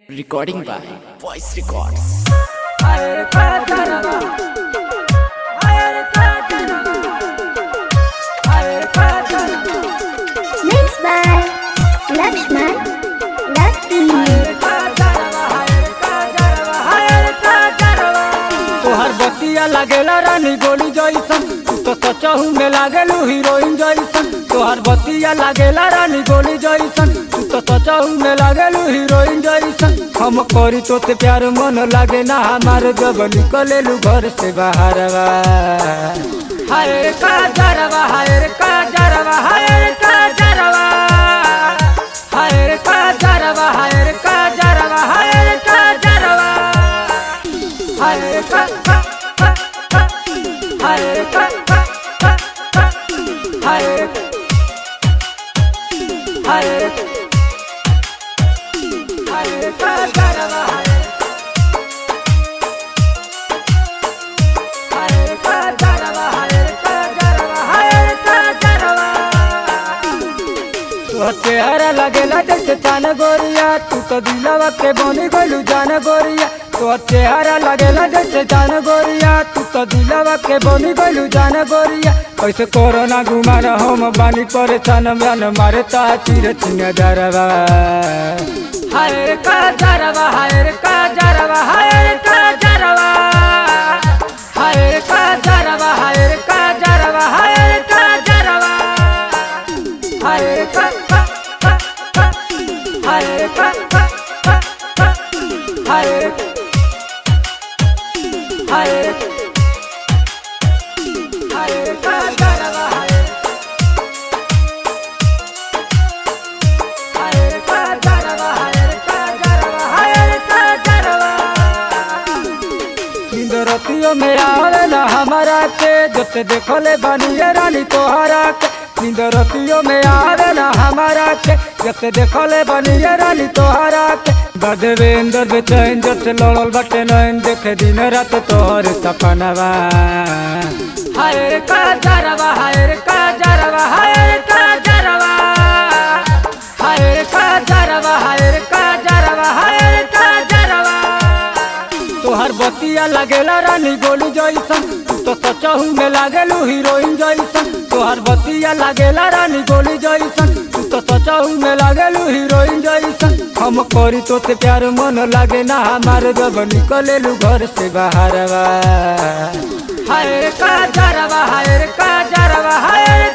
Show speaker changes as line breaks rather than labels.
Recording by Voice Records.
Mixed by Lakshman Lucky.
तोहर बतिया लागेला रानी गोली जैसन, तो सचहू में लागेलू हीरोइन जैसन। तोहर बतिया लागेला रानी गोली जैसन, तो सचहू में लागेलू हीरोइन जैसन। हम करी तो ते प्यार मन लागे ना हमार जब निकलेलू घर से बाहर। हाय रे काजरवा, हाय रे काजरवा, हाय रे काजरवा, हाय रे काजरवा, हाय रे काजरवा, हाय रे काजरवा, हाय रे का हाय रे का हाय रे हाय रे हाय रे काजरवा, हाय रे काजरवा, हाय रे काजरवा, हाय रे काजरवा। तो चेहरा लगेला जैसे चान गोरिया, तू तो दिलवा के बनी गलू जान गोरिया। तो चेहरा लगेला जैसे जान गोरिया, तू तो दिलवा के बनी गलू जान गोरिया। कैसे कोरोना घुमा हम बानी परेशान मन मारे तीर चिन्ह जरवा। हाय रे काजरवा, हाय रे काजरवा, हाय रे काजरवा, हाय रे काजरवा, हाय रे काजरवा, हाय रे काजरवा, हाय रे का हाय रे का हाय रे हाय रे हाय रे काजरवा, हाय रे काजरवा, हाय रे काजरवा, हाय रे काजरवा। नींद रातियों में आवे ना हमारा के, जब देखले बनिए रानी तोहरा के। नींद रातियों में आवे ना हमारा के, जब देखले बनिए रानी तोहरा के। बदवेंद्र बेचैन जब लड़ल बटे नैन, देखे दिन रात तोहर सपनवा। हाय रे काजरवा, हाय रे काजरवा, हाय रे काजरवा, हाय रे काजरवा, हाय रे काजरवा, हाय रे काजरवा। तोहर बतिया लागेला रानी गोली जैसन, तो सचहू में लागेलू हीरोइन जैसन। तोहर बतिया लागेला रानी गोली जैसन, तो सचहू में लागेलू हीरोइन जैसन। हम करी तो ते प्यार मन लागे ना हमार जब निकलेलू घर से बाहर। हाय रे काजरवा, हाय रे काजरवा, हाय रे